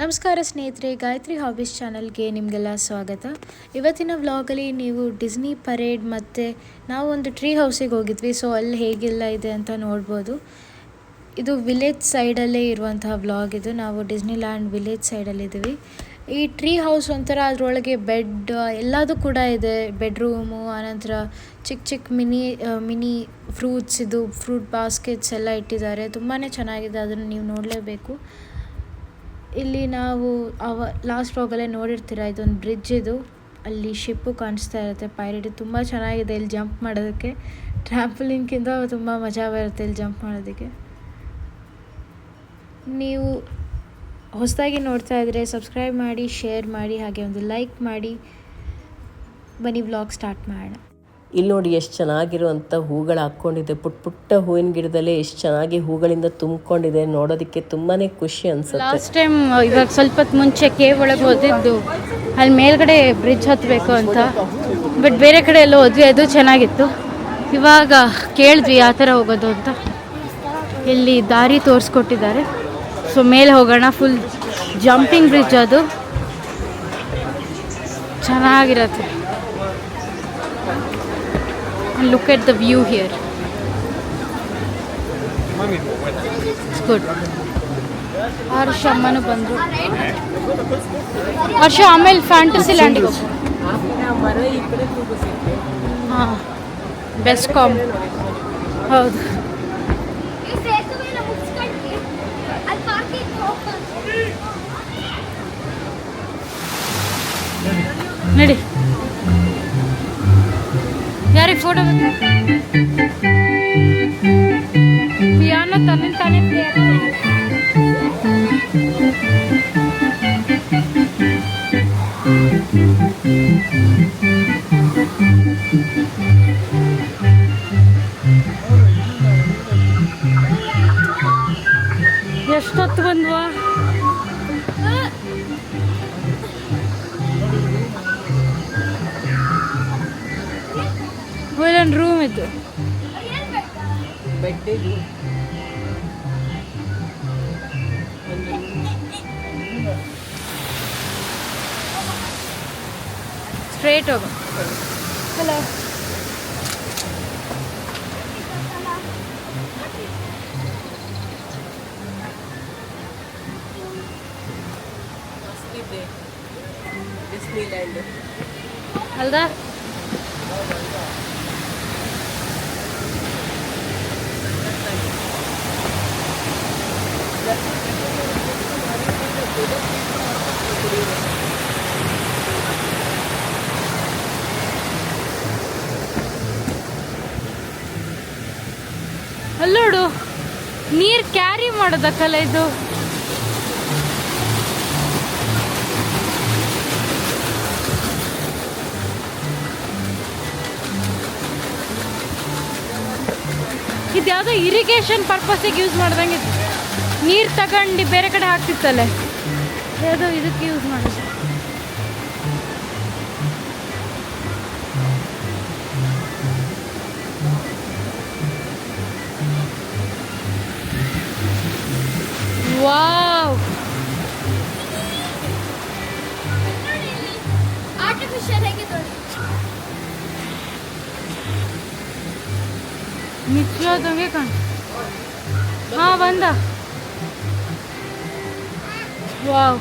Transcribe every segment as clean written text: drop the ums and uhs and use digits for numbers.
ನಮಸ್ಕಾರ ಸ್ನೇಹಿತರೆ, ಗಾಯತ್ರಿ ಹಾಬೀಸ್ ಚಾನಲ್ಗೆ ನಿಮಗೆಲ್ಲ ಸ್ವಾಗತ. ಇವತ್ತಿನ ವ್ಲಾಗಲ್ಲಿ ನೀವು ಡಿಸ್ನಿ ಪರೇಡ್ ಮತ್ತು ನಾವು ಒಂದು ಟ್ರೀ ಹೌಸಿಗೆ ಹೋಗಿದ್ವಿ. ಸೊ ಅಲ್ಲಿ ಹೇಗೆಲ್ಲ ಇದೆ ಅಂತ ನೋಡ್ಬೋದು. ಇದು ವಿಲೇಜ್ ಸೈಡಲ್ಲೇ ಇರುವಂತಹ ವ್ಲಾಗ್. ಇದು ನಾವು ಡಿಸ್ನಿ ಲ್ಯಾಂಡ್ ವಿಲೇಜ್ ಸೈಡಲ್ಲಿದ್ದೀವಿ. ಈ ಟ್ರೀ ಹೌಸ್ ಒಂಥರ ಅದರೊಳಗೆ ಬೆಡ್ ಎಲ್ಲದೂ ಕೂಡ ಇದೆ. ಬೆಡ್ರೂಮು, ಆನಂತರ ಚಿಕ್ಕ ಚಿಕ್ಕ ಮಿನಿ ಫ್ರೂಟ್ಸ್, ಇದು ಫ್ರೂಟ್ ಬಾಸ್ಕೆಟ್ಸ್ ಎಲ್ಲ ಇಟ್ಟಿದ್ದಾರೆ. ತುಂಬಾ ಚೆನ್ನಾಗಿದೆ, ಅದನ್ನು ನೀವು ನೋಡಲೇಬೇಕು. ಇಲ್ಲಿ ನಾವು ಲಾಸ್ಟ್ ವ್ಲಾಗಲ್ಲೇ ನೋಡಿರ್ತೀರ, ಇದೊಂದು ಬ್ರಿಡ್ಜ್. ಇದು ಅಲ್ಲಿ ಶಿಪ್ಪು ಕಾಣಿಸ್ತಾ ಇರುತ್ತೆ, ಪೈರೇಟ್. ತುಂಬ ಚೆನ್ನಾಗಿದೆ ಇಲ್ಲಿ ಜಂಪ್ ಮಾಡೋದಕ್ಕೆ. ಟ್ರ್ಯಾಂಪಲಿನ್ಗಿಂತ ತುಂಬ ಮಜಾ ಬರುತ್ತೆ ಇಲ್ಲಿ ಜಂಪ್ ಮಾಡೋದಕ್ಕೆ. ನೀವು ಹೊಸದಾಗಿ ನೋಡ್ತಾ ಇದ್ದರೆ ಸಬ್ಸ್ಕ್ರೈಬ್ ಮಾಡಿ, ಶೇರ್ ಮಾಡಿ, ಹಾಗೆ ಒಂದು ಲೈಕ್ ಮಾಡಿ. ಬನ್ನಿ ವ್ಲಾಗ್ ಸ್ಟಾರ್ಟ್ ಮಾಡೋಣ. ಇಲ್ಲಿ ನೋಡಿ ಎಷ್ಟು ಚೆನ್ನಾಗಿರುವಂಥ ಹೂಗಳು ಹಾಕ್ಕೊಂಡಿದೆ. ಪುಟ್ಟ ಹೂವಿನ ಗಿಡದಲ್ಲೇ ಎಷ್ಟು ಚೆನ್ನಾಗಿ ಹೂಗಳಿಂದ ತುಂಬಿಕೊಂಡಿದೆ. ನೋಡೋದಕ್ಕೆ ತುಂಬಾ ಖುಷಿ ಅನ್ಸುತ್ತೆ. ಲಾಸ್ಟ್ ಟೈಮ್ ಇವಾಗ ಸ್ವಲ್ಪ ಹೊತ್ತು ಮುಂಚೆ ಕೇವ್ ಒಳಗೆ ಹೋದಿದ್ದು, ಅಲ್ಲಿ ಮೇಲ್ಗಡೆ ಬ್ರಿಡ್ಜ್ ಹತ್ತಬೇಕು ಅಂತ. ಬಟ್ ಬೇರೆ ಕಡೆ ಎಲ್ಲ ಹೋದ್ವಿ, ಅದು ಚೆನ್ನಾಗಿತ್ತು. ಇವಾಗ ಕೇಳಿದ್ವಿ ಯಾವ ಥರ ಹೋಗೋದು ಅಂತ. ಇಲ್ಲಿ ದಾರಿ ತೋರಿಸ್ಕೊಟ್ಟಿದ್ದಾರೆ. ಸೊ ಮೇಲೆ ಹೋಗೋಣ. ಫುಲ್ ಜಂಪಿಂಗ್ ಬ್ರಿಡ್ಜ್, ಅದು ಚೆನ್ನಾಗಿರತ್ತೆ. And look at the view here. It's good. ಹರ್ಷ ಅಮ್ಮನೂ ಬಂದರು. ಹರ್ಷ ಆಮೇಲೆ ಫ್ಯಾಂಟಸಿ ಲ್ಯಾಂಡಿಗೆ ಹೋಗು. ಹಾಂ, ಬೆಸ್ಕಾಮ್. ಹೌದು. ನಡಿ. ಯಾರಿಗೆ ಫೋಟೋ ಪಿಯಾನೋ ತಾನೇ ಪ್ಲೇ ಎಷ್ಟೊತ್ತು ಬಂದ್ವಾ? ಇಲ್ಲೊಂದು ರೂಮ್ ಇತ್ತು. ಸ್ಟ್ರೇಟ್ ಹೋಗು. ಹಲೋ. ಅಲ್ದಾ? ಅಲ್ಲೋಡು, ನೀರು ಕ್ಯಾರಿ ಮಾಡೋದಕ್ಕಲ್ಲ ಇದು. ಇದು ಯಾವುದೋ ಇರಿಗೇಷನ್ ಪರ್ಪಸ್ಸಿಗೆ ಯೂಸ್ ಮಾಡ್ದಂಗೆ. ನೀರು ತಗೊಂಡು ಬೇರೆ ಕಡೆ ಹಾಕ್ತಿತ್ತಲ್ಲೇ, ಯಾವುದೋ ಇದಕ್ಕೆ ಯೂಸ್ ಮಾಡೋದು. ವಾವ್, ನಿಜವಾದಂಗೆ ಕಾಣ. ಹಾಂ, ಬಂದ. ವಾವ್,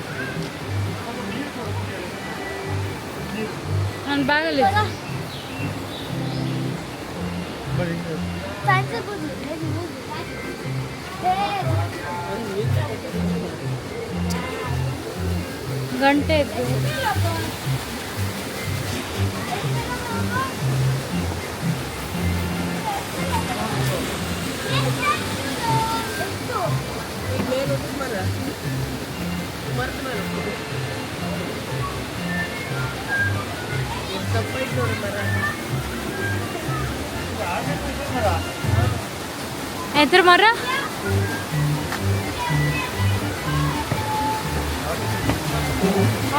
ನನ್ನ ಬ್ಯಾಗಲ್ಲಿ ಗಂಟೆ ಇತ್ತು. ಎದ್ರ ಮರ?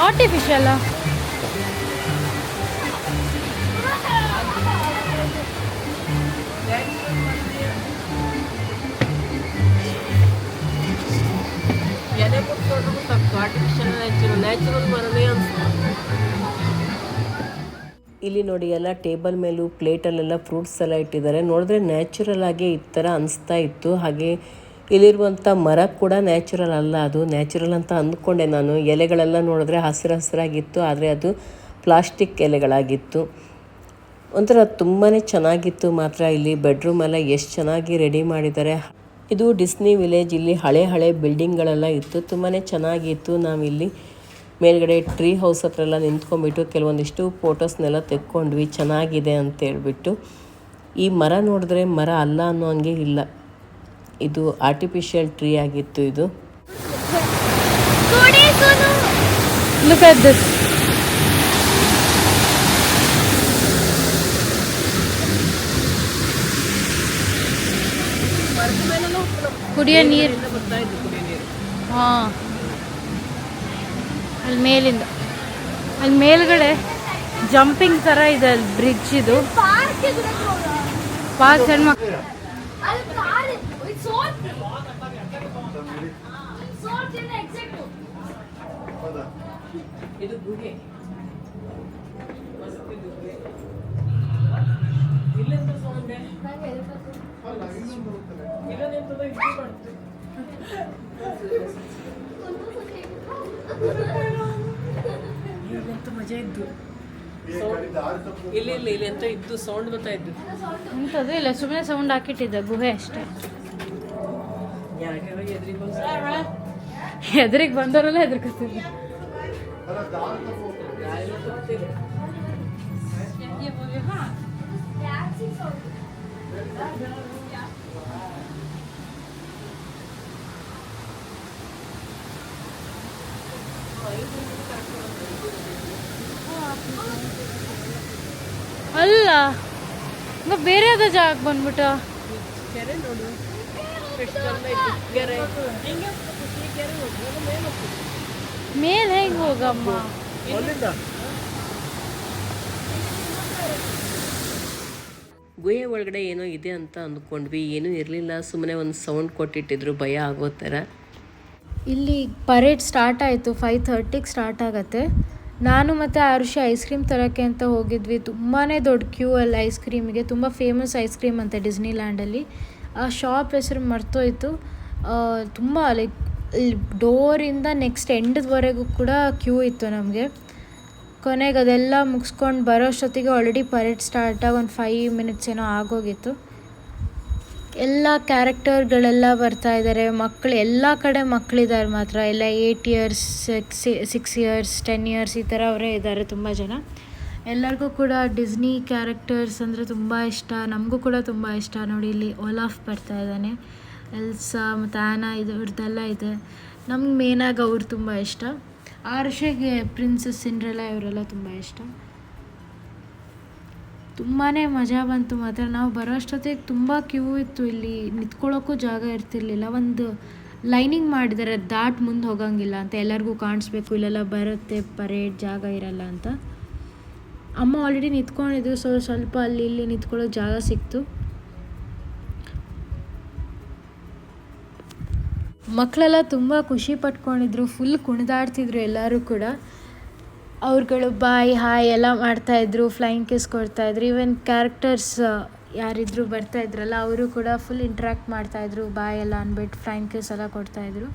ಆರ್ಟಿಫಿಷಿಯಲ್. ಎಲೆ ಆರ್ಟಿಫಿಷಿಯಲ್ ನ್ಯಾಚುರಲ್ ಮರನೇ ಅನಿಸ್ತು. ಇಲ್ಲಿ ನೋಡಿ ಎಲ್ಲ ಟೇಬಲ್ ಮೇಲೂ ಪ್ಲೇಟಲ್ಲೆಲ್ಲ ಫ್ರೂಟ್ಸ್ ಎಲ್ಲ ಇಟ್ಟಿದ್ದಾರೆ. ನೋಡಿದ್ರೆ ನ್ಯಾಚುರಲ್ ಆಗಿ ಈ ಥರ ಅನಿಸ್ತಾ ಇತ್ತು. ಹಾಗೆ ಇಲ್ಲಿರುವಂಥ ಮರ ಕೂಡ ನ್ಯಾಚುರಲ್ ಅಲ್ಲ, ಅದು ನ್ಯಾಚುರಲ್ ಅಂತ ಅಂದ್ಕೊಂಡೆ ನಾನು. ಎಲೆಗಳೆಲ್ಲ ನೋಡಿದ್ರೆ ಹಸಿರಾಗಿತ್ತು, ಆದರೆ ಅದು ಪ್ಲಾಸ್ಟಿಕ್ ಎಲೆಗಳಾಗಿತ್ತು. ಒಂಥರ ತುಂಬಾ ಚೆನ್ನಾಗಿತ್ತು ಮಾತ್ರ. ಇಲ್ಲಿ ಬೆಡ್ರೂಮ್ ಎಲ್ಲ ಎಷ್ಟು ಚೆನ್ನಾಗಿ ರೆಡಿ ಮಾಡಿದ್ದಾರೆ. ಇದು ಡಿಸ್ನಿ ವಿಲೇಜ್. ಇಲ್ಲಿ ಹಳೆ ಬಿಲ್ಡಿಂಗ್ಗಳೆಲ್ಲ ಇತ್ತು, ತುಂಬಾ ಚೆನ್ನಾಗಿತ್ತು. ನಾವಿಲ್ಲಿ ಮೇಲ್ಗಡೆ ಟ್ರೀ ಹೌಸ್ ಹತ್ರ ಎಲ್ಲ ನಿಂತ್ಕೊಂಡ್ಬಿಟ್ಟು ಕೆಲವೊಂದಿಷ್ಟು ಫೋಟೋಸ್ನೆಲ್ಲ ತೆಕ್ಕೊಂಡ್ವಿ, ಚೆನ್ನಾಗಿದೆ ಅಂತೇಳ್ಬಿಟ್ಟು. ಈ ಮರ ನೋಡಿದ್ರೆ ಮರ ಅಲ್ಲ ಅನ್ನೋ ಹಂಗೆ ಇಲ್ಲ, ಇದು ಆರ್ಟಿಫಿಷಿಯಲ್ ಟ್ರೀ ಆಗಿತ್ತು ಇದು. Look at this. ಕುಡಿಯೋ ನೀರು. ಹಾಂ, ಅಲ್ಲಿ ಮೇಲಿಂದ ಅಲ್ಲಿ ಮೇಲ್ಗಡೆ ಜಂಪಿಂಗ್ ಥರ ಇದೆ ಅಲ್ಲಿ ಬ್ರಿಡ್ಜ್. ಇದು ಪಾರ್ಕ್ ಹೆಣ್ಮಕ್ಳು. ಇದು ಗುಹೆ. ಇಲ್ಲಂತೂ ಮಜಾ ಇದ್ದು, ಇಲ್ಲಿ ಎಂತ ಇದ್ದು ಸೌಂಡ್ ಬರ್ತಾ ಇದ್ದು. ಎಂಥದ್ದು ಇಲ್ಲ, ಸುಮ್ಮನೆ ಸೌಂಡ್ ಹಾಕಿಟ್ಟಿದ್ದೆ, ಗುಹೆ ಅಷ್ಟೇ. ಎದುರಿಗೆ ಬಂದವರೆಲ್ಲ ಹೆದರ್ಕೊತಿದ್ದೆ. ಅಲ್ಲ, ಬೇರೆ ಯಾವ್ದೋ ಜಾಗಕ್ಕೆ ಬಂದ್ಬಿಟ್ಟ. ಕೆರೆ ನೋಡು, ಕೆರೆ ಮೇಲೆ ಹೆಂಗ್ ಹೋಗಮ್ಮ? ಗುಹೆ ಒಳಗಡೆ ಏನೋ ಇದೆ ಅಂತ ಅಂದ್ಕೊಂಡ್ವಿ, ಏನೂ ಇರಲಿಲ್ಲ. ಸುಮ್ಮನೆ ಒಂದು ಸೌಂಡ್ ಕೊಟ್ಟಿಟ್ಟಿದ್ರು, ಭಯ ಆಗೋ ಥರ. ಇಲ್ಲಿ ಪರೇಡ್ ಸ್ಟಾರ್ಟ್ ಆಯಿತು, 5:30ಗೆ ಸ್ಟಾರ್ಟ್ ಆಗುತ್ತೆ. ನಾನು ಮತ್ತು ಆರುಷಿ ಐಸ್ ಕ್ರೀಮ್ ತರೋಕ್ಕೆ ಅಂತ ಹೋಗಿದ್ವಿ. ತುಂಬಾ ದೊಡ್ಡ ಕ್ಯೂ ಅಲ್ಲಿ ಐಸ್ ಕ್ರೀಮಿಗೆ. ತುಂಬ ಫೇಮಸ್ ಐಸ್ ಕ್ರೀಮ್ ಅಂತೆ ಡಿಸ್ನಿಲ್ಯಾಂಡಲ್ಲಿ. ಆ ಶಾಪ್ ಹೆಸರು ಮರ್ತೋಯ್ತು. ತುಂಬ ಲೈಕ್ ಡೋರಿಂದ ನೆಕ್ಸ್ಟ್ ಎಂಡ್ವರೆಗೂ ಕೂಡ ಕ್ಯೂ ಇತ್ತು ನಮಗೆ. ಕೊನೆಗೆ ಅದೆಲ್ಲ ಮುಗಿಸ್ಕೊಂಡು ಬರೋಷ್ಟೊತ್ತಿಗೆ ಆಲ್ರೆಡಿ ಪರೇಡ್ ಸ್ಟಾರ್ಟ್ ಆಗಿ ಒಂದು 5 ಮಿನಿಟ್ಸ್ ಏನೋ ಆಗೋಗಿತ್ತು. ಎಲ್ಲ ಕ್ಯಾರೆಕ್ಟರ್ಗಳೆಲ್ಲ ಬರ್ತಾಯಿದ್ದಾರೆ. ಮಕ್ಕಳು ಎಲ್ಲ ಕಡೆ ಮಕ್ಕಳಿದ್ದಾರೆ ಮಾತ್ರ. ಎಲ್ಲ 8 ಇಯರ್ಸ್ 6 ಇಯರ್ಸ್ 10 ಇಯರ್ಸ್ ಈ ಥರ ಅವರೇ ಇದ್ದಾರೆ ತುಂಬ ಜನ. ಎಲ್ಲರಿಗೂ ಕೂಡ ಡಿಸ್ನಿ ಕ್ಯಾರೆಕ್ಟರ್ಸ್ ಅಂದರೆ ತುಂಬ ಇಷ್ಟ. ನಮಗೂ ಕೂಡ ತುಂಬ ಇಷ್ಟ. ನೋಡಿ, ಇಲ್ಲಿ ಓಲಾಫ್ ಬರ್ತಾ ಇದ್ದಾನೆ, ಎಲ್ಸಾ ಮತ್ತು ಆ್ಯನಾ ಇವ್ರದ್ದೆಲ್ಲ ಇದೆ. ನಮ್ಗೆ ಮೇನಾಗಿ ಅವ್ರು ತುಂಬ ಇಷ್ಟ. ಆರುಷಿಗೆ ಪ್ರಿನ್ಸಸ್ ಸಿಂಡ್ರೆಲಾ ಇವರೆಲ್ಲ ತುಂಬ ಇಷ್ಟ. ತುಂಬಾ ಮಜಾ ಬಂತು ಮಾತ್ರ. ನಾವು ಬರೋಷ್ಟೊತ್ತಿಗೆ ತುಂಬ ಕ್ಯೂ ಇತ್ತು. ಇಲ್ಲಿ ನಿಂತ್ಕೊಳ್ಳೋಕ್ಕೂ ಜಾಗ ಇರ್ತಿರ್ಲಿಲ್ಲ. ಒಂದು ಲೈನಿಂಗ್ ಮಾಡಿದ್ದಾರೆ, ದಾಟ್ ಮುಂದೆ ಹೋಗಂಗಿಲ್ಲ ಅಂತ, ಎಲ್ಲರಿಗೂ ಕಾಣಿಸ್ಬೇಕು, ಇಲ್ಲೆಲ್ಲ ಬರುತ್ತೆ ಪರೇಡ್, ಜಾಗ ಇರಲ್ಲ ಅಂತ. ಅಮ್ಮ ಆಲ್ರೆಡಿ ನಿಂತ್ಕೊಂಡಿದ್ರು, ಸೊ ಸ್ವಲ್ಪ ಅಲ್ಲಿ ಇಲ್ಲಿ ನಿಂತ್ಕೊಳ್ಳೋ ಜಾಗ ಸಿಕ್ತು. ಮಕ್ಕಳೆಲ್ಲ ತುಂಬ ಖುಷಿ ಪಟ್ಕೊಂಡಿದ್ರು, ಫುಲ್ ಕುಣಿದಾಡ್ತಿದ್ರು ಎಲ್ಲರೂ ಕೂಡ. ಅವ್ರುಗಳು ಬಾಯ್ ಹಾಯ್ ಎಲ್ಲ ಮಾಡ್ತಾಯಿದ್ರು, ಫ್ಲೈಯಿಂಗ್ ಕಿಸ್ ಕೊಡ್ತಾಯಿದ್ರು. ಈವನ್ ಕ್ಯಾರೆಕ್ಟರ್ಸ್ ಯಾರಿದ್ರು ಬರ್ತಾಯಿದ್ರಲ್ಲ ಅವರು ಕೂಡ ಫುಲ್ ಇಂಟ್ರ್ಯಾಕ್ಟ್ ಮಾಡ್ತಾಯಿದ್ರು, ಬಾಯ್ ಎಲ್ಲ ಅಂದ್ಬಿಟ್ಟು ಫ್ಲೈಯಿಂಗ್ ಕಿಸ್ ಎಲ್ಲ ಕೊಡ್ತಾಯಿದ್ರು.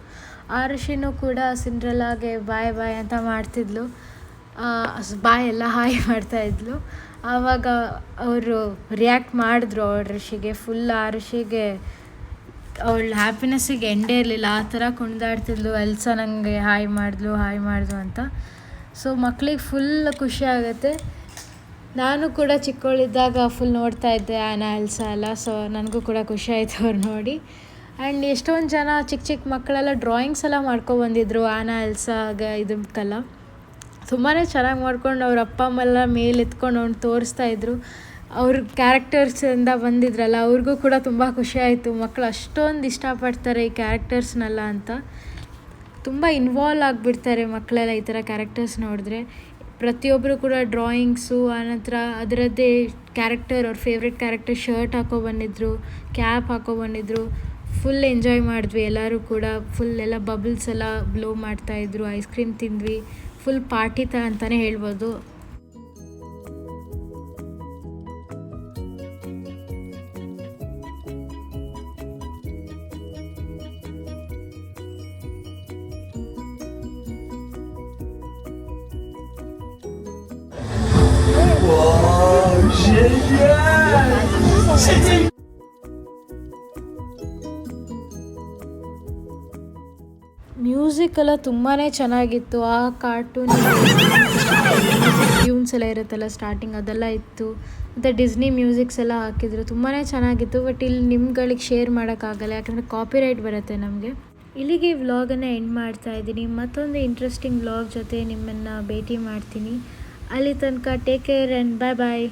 ಆರುಷಿನೂ ಕೂಡ ಸಿಂಡ್ರೆಲಾಗೆ ಬಾಯ್ ಬಾಯ್ ಅಂತ ಮಾಡ್ತಿದ್ಲು, ಬಾಯೆಲ್ಲ ಹಾಯ್ ಮಾಡ್ತಾಯಿದ್ಲು. ಆವಾಗ ಅವರು ರಿಯಾಕ್ಟ್ ಮಾಡಿದ್ರು ಆರುಷಿಗೆ. ಫುಲ್ ಆರುಷಿಗೆ ಅವಳ ಹ್ಯಾಪಿನೆಸ್ಸಿಗೆ ಎಂಡೇ ಇರಲಿಲ್ಲ, ಆ ಥರ ಕುಣಿದಾಡ್ತಿದ್ಲು. ಎಲ್ಸಾ ನನಗೆ ಹಾಯ್ ಮಾಡಿದ್ಲು ಅಂತ. ಸೊ ಮಕ್ಕಳಿಗೆ ಫುಲ್ ಖುಷಿ ಆಗುತ್ತೆ. ನಾನು ಕೂಡ ಚಿಕ್ಕವಳಿದ್ದಾಗ ಫುಲ್ ನೋಡ್ತಾ ಇದ್ದೆ ಆ್ಯನಾ ಎಲ್ಸಾ ಎಲ್ಲ. ಸೊ ನನಗೂ ಕೂಡ ಖುಷಿ ಆಯಿತು ಅವ್ರು ನೋಡಿ. ಆ್ಯಂಡ್ ಎಷ್ಟೊಂದು ಜನ ಚಿಕ್ಕ ಮಕ್ಕಳೆಲ್ಲ ಡ್ರಾಯಿಂಗ್ಸ್ ಎಲ್ಲ ಮಾಡ್ಕೊಬಂದಿದ್ರು ಆ್ಯನಾ ಎಲ್ಸಾಗ ಇದಕ್ಕೆಲ್ಲ. ತುಂಬಾ ಚೆನ್ನಾಗಿ ಮಾಡ್ಕೊಂಡು ಅವ್ರ ಅಪ್ಪ ಅಮ್ಮೆಲ್ಲ ಮೇಲೆ ಎತ್ಕೊಂಡು ಅವ್ನು ತೋರಿಸ್ತಾಯಿದ್ರು. ಅವ್ರ ಕ್ಯಾರೆಕ್ಟರ್ಸಿಂದ ಬಂದಿದ್ರಲ್ಲ, ಅವ್ರಿಗೂ ಕೂಡ ತುಂಬ ಖುಷಿ ಆಯಿತು. ಮಕ್ಕಳು ಅಷ್ಟೊಂದು ಇಷ್ಟಪಡ್ತಾರೆ ಈ ಕ್ಯಾರೆಕ್ಟರ್ಸ್ನೆಲ್ಲ ಅಂತ. ತುಂಬ ಇನ್ವಾಲ್ವ್ ಆಗಿಬಿಡ್ತಾರೆ ಮಕ್ಕಳೆಲ್ಲ ಈ ಥರ ಕ್ಯಾರೆಕ್ಟರ್ಸ್ ನೋಡಿದ್ರೆ. ಪ್ರತಿಯೊಬ್ಬರು ಕೂಡ ಡ್ರಾಯಿಂಗ್ಸು, ಆನಂತರ ಅದರದ್ದೇ ಕ್ಯಾರೆಕ್ಟರ್, ಅವ್ರ ಫೇವ್ರೆಟ್ ಕ್ಯಾರೆಕ್ಟರ್ ಶರ್ಟ್ ಹಾಕೊಬಂದಿದ್ರು, ಕ್ಯಾಪ್ ಹಾಕೊಬಂದಿದ್ರು. ಫುಲ್ ಎಂಜಾಯ್ ಮಾಡಿದ್ವಿ ಎಲ್ಲರೂ ಕೂಡ. ಫುಲ್ ಎಲ್ಲ ಬಬಲ್ಸ್ ಎಲ್ಲ ಬ್ಲೋ ಮಾಡ್ತಾಯಿದ್ರು, ಐಸ್ ಕ್ರೀಮ್ ತಿಂದ್ವಿ. ಫುಲ್ ಪಾರ್ಟಿ ಅಂತಲೇ ಹೇಳ್ಬೋದು. ಮ್ಯೂಸಿಕ್ ಎಲ್ಲ ತುಂಬಾ ಚೆನ್ನಾಗಿತ್ತು. ಆ ಕಾರ್ಟೂನ್ ಟ್ಯೂನ್ಸ್ ಎಲ್ಲ ಇರುತ್ತಲ್ಲ ಸ್ಟಾರ್ಟಿಂಗ್, ಅದೆಲ್ಲ ಇತ್ತು. ಮತ್ತು ಡಿಸ್ನಿ ಮ್ಯೂಸಿಕ್ಸ್ ಎಲ್ಲ ಹಾಕಿದ್ರು, ತುಂಬಾ ಚೆನ್ನಾಗಿತ್ತು. ಬಟ್ ಇಲ್ಲಿ ನಿಮ್ಗಳಿಗೆ ಶೇರ್ ಮಾಡೋಕ್ಕಾಗಲ್ಲ, ಯಾಕಂದರೆ ಕಾಪಿರೈಟ್ ಬರುತ್ತೆ ನಮಗೆ. ಇಲ್ಲಿಗೆ ಈ ವ್ಲಾಗನ್ನು ಎಂಡ್ ಮಾಡ್ತಾ ಇದ್ದೀನಿ. ಮತ್ತೊಂದು ಇಂಟ್ರೆಸ್ಟಿಂಗ್ ವ್ಲಾಗ್ ಜೊತೆ ನಿಮ್ಮನ್ನು ಭೇಟಿ ಮಾಡ್ತೀನಿ. ಅಲ್ಲಿ ತನಕ take care and bye bye.